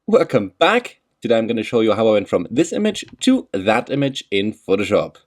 Welcome back! Today I'm going to show you how I went from this image to that image in Photoshop.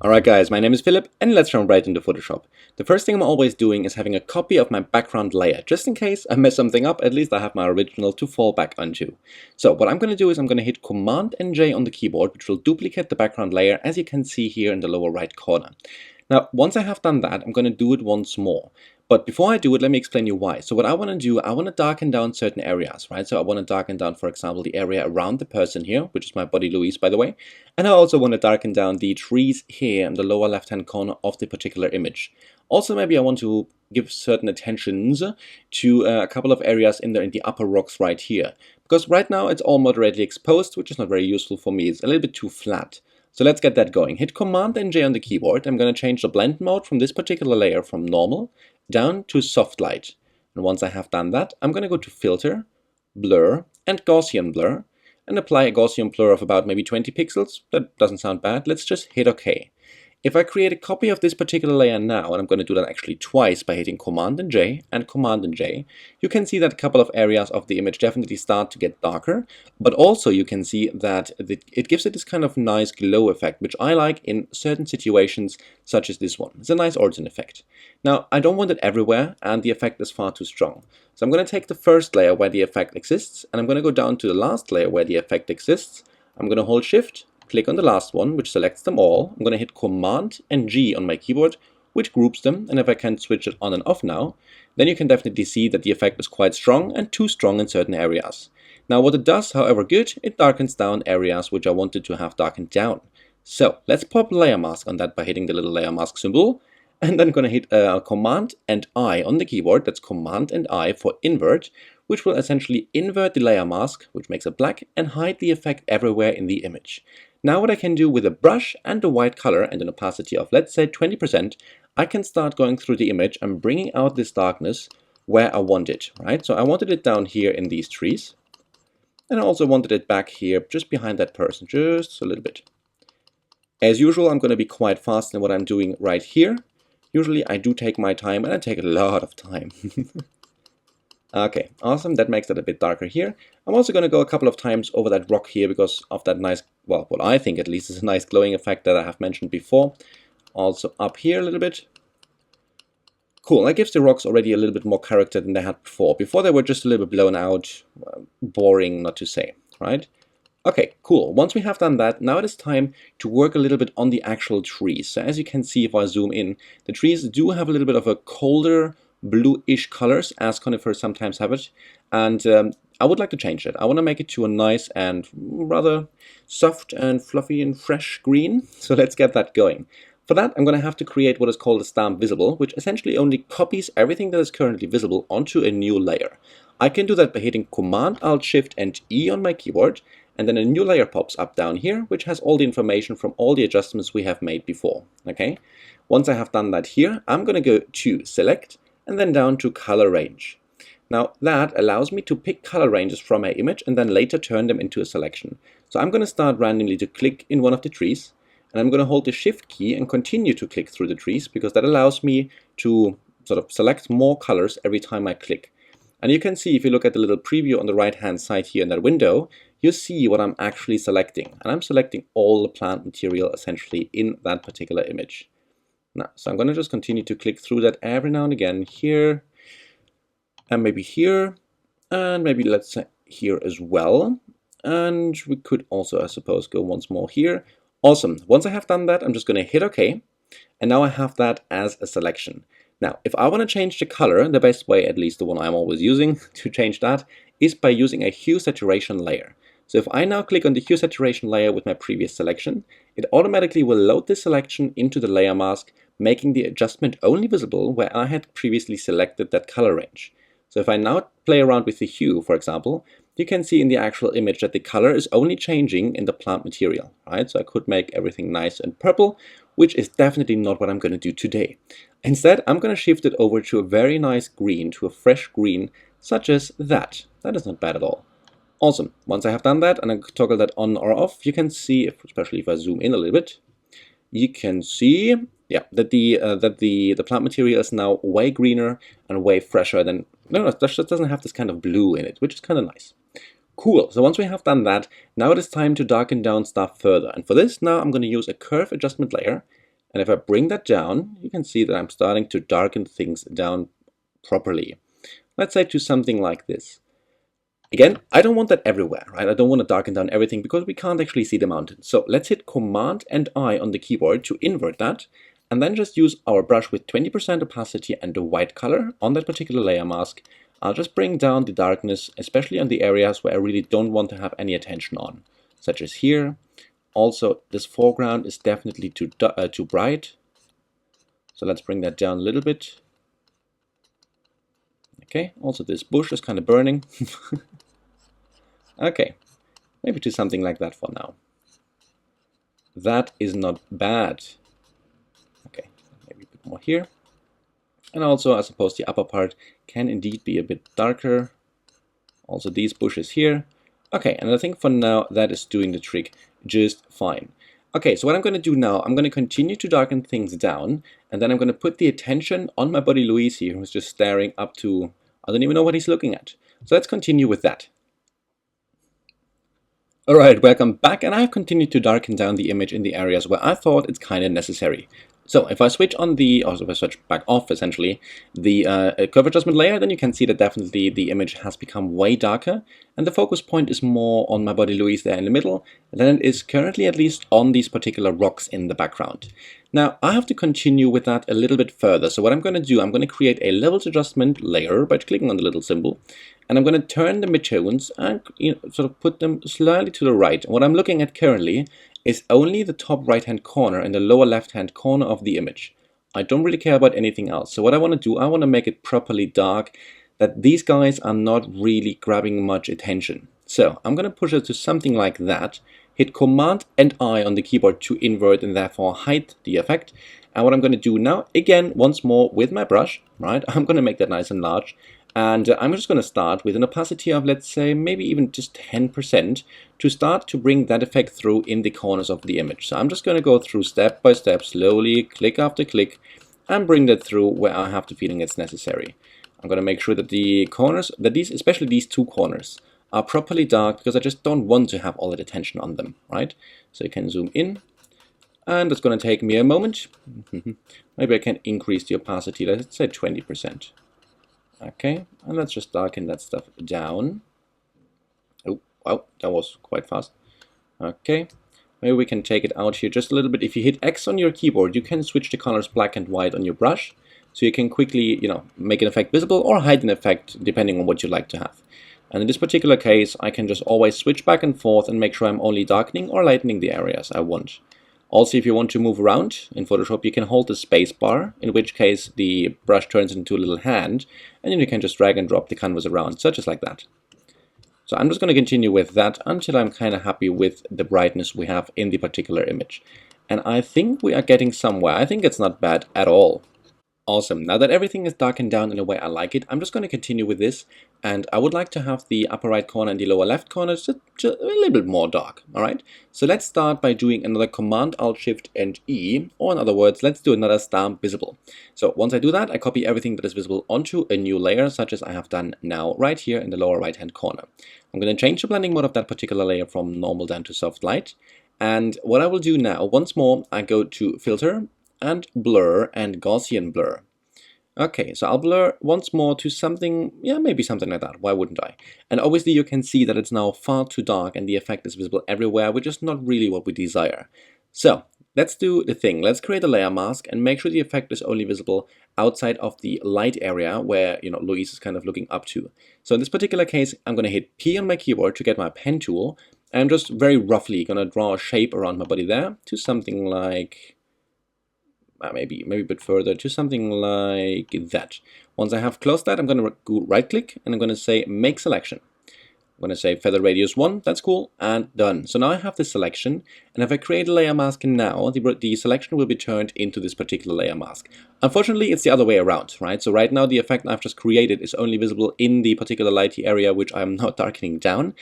Alright guys, my name is Philip and let's jump right into Photoshop. The first thing I'm always doing is having a copy of my background layer. Just in case I mess something up, at least I have my original to fall back onto. So what I'm going to do is I'm going to hit Command and J on the keyboard, which will duplicate the background layer as you can see here in the lower right corner. Now, once I have done that, I'm going to do it once more. But before I do it, let me explain you why. So what I want to do, I want to darken down certain areas, right? So I want to darken down, for example, the area around the person here, which is my buddy Luis, by the way. And I also want to darken down the trees here in the lower left-hand corner of the particular image. Also, maybe I want to give certain attentions to a couple of areas in the upper rocks right here. Because right now it's all moderately exposed, which is not very useful for me. It's a little bit too flat. So let's get that going. Hit Command and J on the keyboard. I'm going to change the blend mode from this particular layer from normal down to soft light. And once I have done that, I'm going to go to Filter, Blur, and Gaussian Blur, and apply a Gaussian blur of about maybe 20 pixels. That doesn't sound bad. Let's just hit OK. If I create a copy of this particular layer now, and I'm going to do that actually twice by hitting Command and J and Command and J, you can see that a couple of areas of the image definitely start to get darker, but also you can see that it gives it this kind of nice glow effect, which I like in certain situations such as this one. It's a nice origin effect. Now, I don't want it everywhere, and the effect is far too strong. So I'm going to take the first layer where the effect exists, and I'm going to go down to the last layer where the effect exists. I'm going to hold Shift, click on the last one, which selects them all. I'm going to hit Command and G on my keyboard, which groups them. And if I can switch it on and off now, then you can definitely see that the effect is quite strong and too strong in certain areas. Now what it does, however good, it darkens down areas which I wanted to have darkened down. So let's pop layer mask on that by hitting the little layer mask symbol. And then I'm going to hit Command and I on the keyboard. That's Command and I for invert, which will essentially invert the layer mask, which makes it black, and hide the effect everywhere in the image. Now what I can do with a brush and a white color and an opacity of, let's say, 20%, I can start going through the image and bringing out this darkness where I want it, right? So I wanted it down here in these trees. And I also wanted it back here, just behind that person, just a little bit. As usual, I'm going to be quite fast in what I'm doing right here. Usually I do take my time, and I take a lot of time. Okay, awesome. That makes it a bit darker here. I'm also going to go a couple of times over that rock here because of that nice, well, what I think at least is a nice glowing effect that I have mentioned before. Also up here a little bit. Cool, that gives the rocks already a little bit more character than they had before. Before they were just a little bit blown out, boring not to say, right? Okay, cool. Once we have done that, now it is time to work a little bit on the actual trees. So as you can see, if I zoom in, the trees do have a little bit of a colder, bluish colors, as conifers sometimes have it, and I would like to change it. I want to make it to a nice and rather soft and fluffy and fresh green, so let's get that going. For that, I'm going to have to create what is called a stamp visible, which essentially only copies everything that is currently visible onto a new layer. I can do that by hitting Command, Alt, Shift, and E on my keyboard, and then a new layer pops up down here, which has all the information from all the adjustments we have made before. Okay. Once I have done that here, I'm going to go to Select, and then down to color range. Now that allows me to pick color ranges from my image and then later turn them into a selection. So I'm going to start randomly to click in one of the trees, and I'm going to hold the Shift key and continue to click through the trees because that allows me to sort of select more colors every time I click. And you can see if you look at the little preview on the right hand side here in that window, you see what I'm actually selecting. And I'm selecting all the plant material essentially in that particular image. Now, so I'm going to just continue to click through that every now and again here, and maybe here, and maybe let's say here as well. And we could also, I suppose, go once more here. Awesome. Once I have done that, I'm just going to hit OK. And now I have that as a selection. Now, if I want to change the color, the best way, at least the one I'm always using to change that, is by using a hue saturation layer. So if I now click on the hue saturation layer with my previous selection, it automatically will load the selection into the layer mask, making the adjustment only visible where I had previously selected that color range. So if I now play around with the hue, for example, you can see in the actual image that the color is only changing in the plant material, right? So I could make everything nice and purple, which is definitely not what I'm going to do today. Instead, I'm going to shift it over to a very nice green, to a fresh green, such as that. That is not bad at all. Awesome. Once I have done that and I toggle that on or off, you can see, especially if I zoom in a little bit, you can see, yeah, that the plant material is now way greener and way fresher than, no, that just doesn't have this kind of blue in it, which is kind of nice. Cool. So once we have done that, now it is time to darken down stuff further. And for this, now I'm going to use a curve adjustment layer. And if I bring that down, you can see that I'm starting to darken things down properly. Let's say to something like this. Again, I don't want that everywhere, right? I don't want to darken down everything because we can't actually see the mountain. So let's hit Command and I on the keyboard to invert that, and then just use our brush with 20% opacity and the white color on that particular layer mask. I'll just bring down the darkness, especially on the areas where I really don't want to have any attention on, such as here. Also, this foreground is definitely too bright. So let's bring that down a little bit. Okay, also this bush is kind of burning. Okay, maybe do something like that for now. That is not bad. Okay, maybe a bit more here. And also, I suppose the upper part can indeed be a bit darker. Also these bushes here. Okay, and I think for now that is doing the trick just fine. Okay, so what I'm going to do now, I'm going to continue to darken things down, and then I'm going to put the attention on my buddy Luis here, who's just staring up to, I don't even know what he's looking at. So let's continue with that. Alright, welcome back, and I have continued to darken down the image in the areas where I thought it's kind of necessary. So if I switch on the, or if I switch back off essentially, the curve adjustment layer, then you can see that definitely the image has become way darker, and the focus point is more on my buddy Luis there in the middle than it is currently, at least on these particular rocks in the background. Now I have to continue with that a little bit further, so what I'm going to do, I'm going to create a levels adjustment layer by clicking on the little symbol, and I'm going to turn the midtones and sort of put them slightly to the right. And what I'm looking at currently is only the top right hand corner and the lower left hand corner of the image. I don't really care about anything else. So what I want to do, I want to make it properly dark, that these guys are not really grabbing much attention. So I'm going to push it to something like that, hit Command and I on the keyboard to invert and therefore hide the effect. And what I'm going to do now, again, once more with my brush, right, I'm going to make that nice and large. And I'm just going to start with an opacity of, let's say, maybe even just 10% to start to bring that effect through in the corners of the image. So I'm just going to go through step by step, slowly, click after click, and bring that through where I have the feeling it's necessary. I'm going to make sure that the corners, that these, especially these two corners, are properly dark because I just don't want to have all that attention on them, right? So you can zoom in, and it's going to take me a moment. Maybe I can increase the opacity, let's say 20%. Okay, and let's just darken that stuff down. Oh, wow, that was quite fast. Okay, maybe we can take it out here just a little bit. If you hit X on your keyboard, you can switch the colors black and white on your brush. So you can quickly, make an effect visible or hide an effect depending on what you'd like to have. And in this particular case, I can just always switch back and forth and make sure I'm only darkening or lightening the areas I want. Also, if you want to move around in Photoshop, you can hold the space bar, in which case the brush turns into a little hand, and then you can just drag and drop the canvas around, such as like that. So I'm just going to continue with that until I'm kind of happy with the brightness we have in the particular image. And I think we are getting somewhere. I think it's not bad at all. Awesome. Now that everything is darkened down in a way I like it, I'm just going to continue with this, and I would like to have the upper right corner and the lower left corner just a little bit more dark. Alright, so let's start by doing another Command Alt Shift and E, or in other words, let's do another stamp visible. So once I do that, I copy everything that is visible onto a new layer, such as I have done now right here in the lower right hand corner. I'm going to change the blending mode of that particular layer from normal down to soft light, and what I will do now, once more, I go to Filter and Blur and Gaussian Blur. Okay, so I'll blur once more to something, yeah, maybe something like that. Why wouldn't I? And obviously you can see that it's now far too dark and the effect is visible everywhere, which is not really what we desire. So let's do the thing. Let's create a layer mask and make sure the effect is only visible outside of the light area where, Luis is kind of looking up to. So in this particular case, I'm going to hit P on my keyboard to get my pen tool. And I'm just very roughly going to draw a shape around my body there to something like, maybe a bit further, to something like that. Once I have closed that, I'm going to go right click and I'm going to say make selection. I'm going to say feather radius 1, that's cool, and done. So now I have this selection, and if I create a layer mask now, the selection will be turned into this particular layer mask. Unfortunately, it's the other way around, right? So right now the effect I've just created is only visible in the particular lighty area which I'm not darkening down.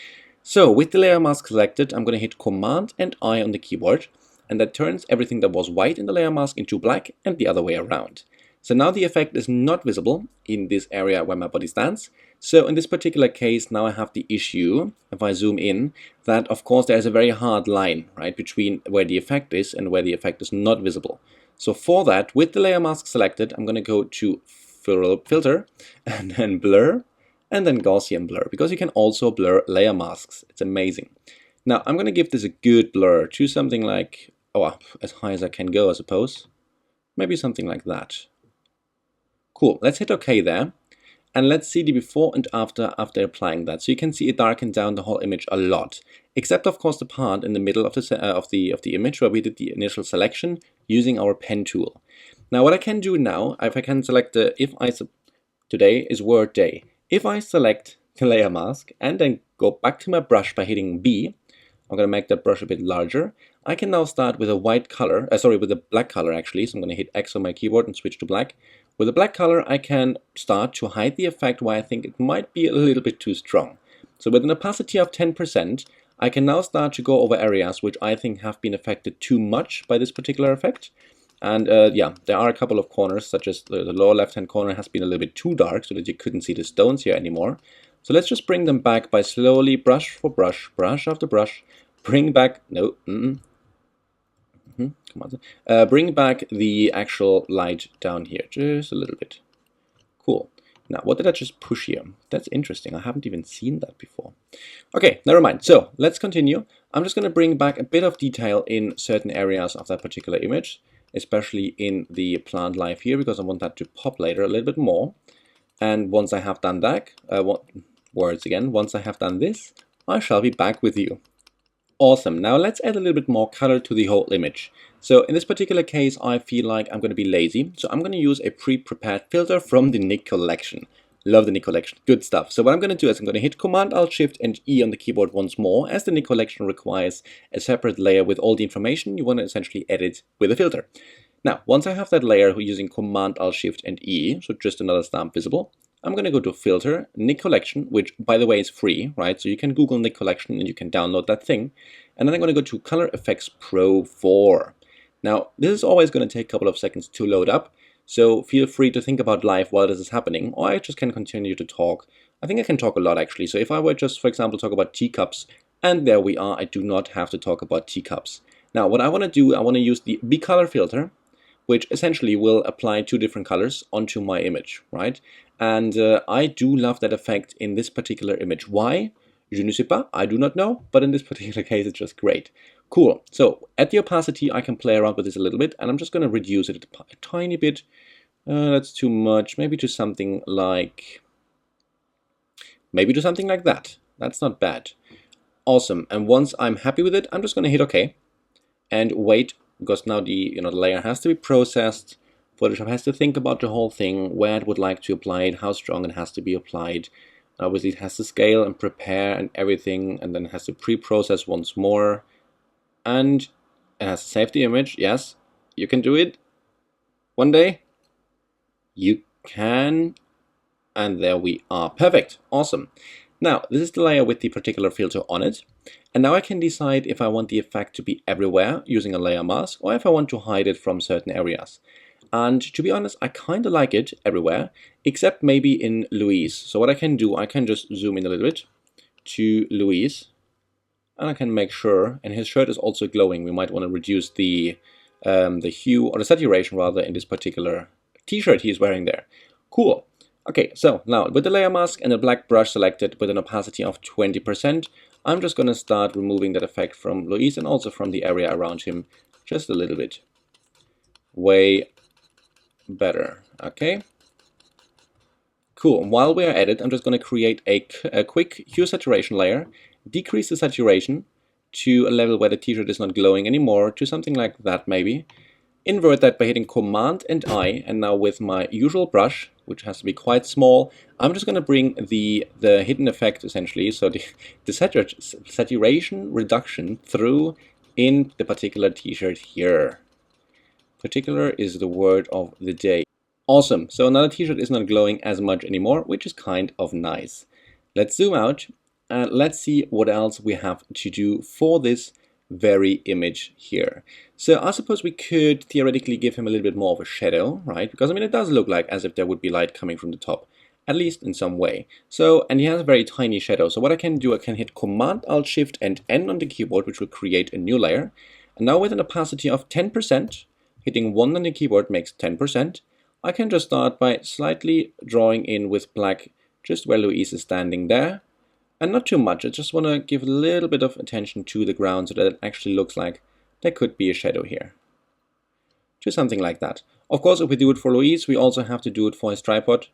So with the layer mask selected, I'm going to hit Command and I on the keyboard, and that turns everything that was white in the layer mask into black and the other way around. So now the effect is not visible in this area where my body stands. So in this particular case, now I have the issue, if I zoom in, that of course there's a very hard line, right, between where the effect is and where the effect is not visible. So for that, with the layer mask selected, I'm going to go to Filter and then Blur, and then Gaussian Blur, because you can also blur layer masks. It's amazing. Now I'm going to give this a good blur to something like, oh, as high as I can go, I suppose. Maybe something like that. Cool, let's hit OK there. And let's see the before and after applying that. So you can see it darkened down the whole image a lot, except of course the part in the middle of the image where we did the initial selection using our pen tool. Now what I can do now, if I can select today is word day. If I select the layer mask and then go back to my brush by hitting B, I'm going to make that brush a bit larger. I can now start with a white color, with a black color actually. So I'm going to hit X on my keyboard and switch to black. With a black color, I can start to hide the effect where I think it might be a little bit too strong. So with an opacity of 10%, I can now start to go over areas which I think have been affected too much by this particular effect. And yeah, there are a couple of corners, such as the lower left-hand corner has been a little bit too dark so that you couldn't see the stones here anymore. So let's just bring them back by slowly, brush for brush, brush after brush, bring back, come on, bring back the actual light down here, just a little bit. Cool. Now, what did I just push here? That's interesting. I haven't even seen that before. Okay, never mind. So let's continue. I'm just going to bring back a bit of detail in certain areas of that particular image, especially in the plant life here, because I want that to pop later a little bit more. And once I have done that, once I have done this, I shall be back with you. Awesome. Now let's add a little bit more color to the whole image. So in this particular case, I feel like I'm going to be lazy. So I'm going to use a pre-prepared filter from the Nik collection. Love the Nik collection. Good stuff. So what I'm going to do is I'm going to hit Command, Alt, Shift, and E on the keyboard once more, as the Nik collection requires a separate layer with all the information you want to essentially edit with a filter. Now, once I have that layer using Command, Alt, Shift, and E, so just another stamp visible, I'm going to go to Filter, Nik Collection, which by the way is free, right? So you can Google Nik Collection and you can download that thing. And then I'm going to go to Color Effects Pro 4. Now, this is always going to take a couple of seconds to load up. So feel free to think about live while this is happening, or I just can continue to talk. I think I can talk a lot actually. So if I were just, for example, talk about teacups, and there we are, I do not have to talk about teacups. Now, what I want to do, I want to use the B-Color filter, which essentially will apply two different colors onto my image, right? And I do love that effect in this particular image. Why? Je ne sais pas, I do not know, but in this particular case, it's just great. Cool. So at the opacity, I can play around with this a little bit, and I'm just going to reduce it a tiny bit. That's too much. Maybe to something like that. That's not bad. Awesome. And once I'm happy with it, I'm just going to hit OK and wait, because now the layer has to be processed. Photoshop has to think about the whole thing, where it would like to apply it, how strong it has to be applied. Obviously, it has to scale and prepare and everything, and then it has to pre-process once more. And it has to save the image. Yes, you can do it. One day, you can. And there we are. Perfect. Awesome. Now, this is the layer with the particular filter on it. And now I can decide if I want the effect to be everywhere using a layer mask, or if I want to hide it from certain areas. And to be honest, I kind of like it everywhere, except maybe in Louise. So what I can do, I can just zoom in a little bit to Louise, and I can make sure, and his shirt is also glowing. We might want to reduce the hue, or the saturation rather, in this particular t-shirt he is wearing there. Cool. Okay, so now with the layer mask and a black brush selected with an opacity of 20%, I'm just going to start removing that effect from Louise and also from the area around him just a little bit. Way better. Okay. Cool. While we are at it, I'm just going to create a quick hue saturation layer, decrease the saturation to a level where the t-shirt is not glowing anymore, to something like that maybe. Invert that by hitting Command and I, and now with my usual brush, which has to be quite small, I'm just going to bring the hidden effect essentially, so the saturation reduction through in the particular t-shirt here. Particular is the word of the day. Awesome. So now the t-shirt is not glowing as much anymore, which is kind of nice. Let's zoom out And let's see what else we have to do for this very image here. So I suppose we could theoretically give him a little bit more of a shadow, right? Because I mean, it does look like as if there would be light coming from the top, at least in some way. So, and he has a very tiny shadow. So what I can do, I can hit Command, Alt, Shift, and N on the keyboard, which will create a new layer. And now with an opacity of 10%, hitting 1 on the keyboard makes 10%. I can just start by slightly drawing in with black just where Louise is standing there. And not too much, I just want to give a little bit of attention to the ground so that it actually looks like there could be a shadow here. Just something like that. Of course, if we do it for Louise, we also have to do it for his tripod.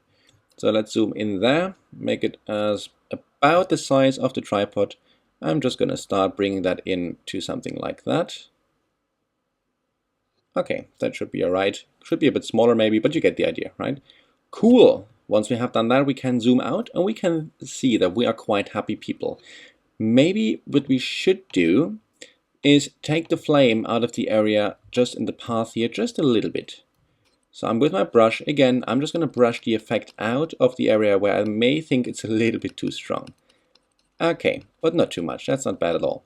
So let's zoom in there, make it as about the size of the tripod. I'm just going to start bringing that in to something like that. Okay, that should be alright. Should be a bit smaller maybe, but you get the idea, right? Cool! Once we have done that, we can zoom out and we can see that we are quite happy people. Maybe what we should do is take the flame out of the area just in the path here just a little bit. So I'm with my brush. Again, I'm just going to brush the effect out of the area where I may think it's a little bit too strong. Okay, but not too much. That's not bad at all.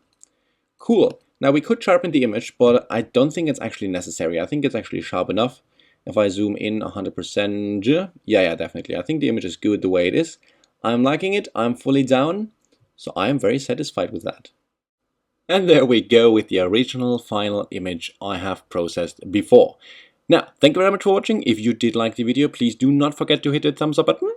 Cool. Now we could sharpen the image, but I don't think it's actually necessary. I think it's actually sharp enough. If I zoom in 100%, yeah, definitely. I think the image is good the way it is. I'm liking it. I'm fully down. So I am very satisfied with that. And there we go with the original final image I have processed before. Now, thank you very much for watching. If you did like the video, please do not forget to hit the thumbs up button.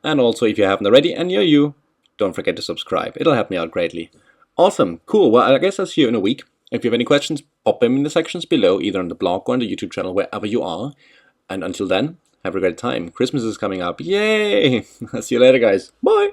And also, if you haven't already and you're new, don't forget to subscribe. It'll help me out greatly. Awesome. Cool. Well, I guess I'll see you in a week. If you have any questions, pop them in the sections below, either on the blog or on the YouTube channel, wherever you are. And until then, have a great time. Christmas is coming up. Yay! I'll see you later, guys. Bye!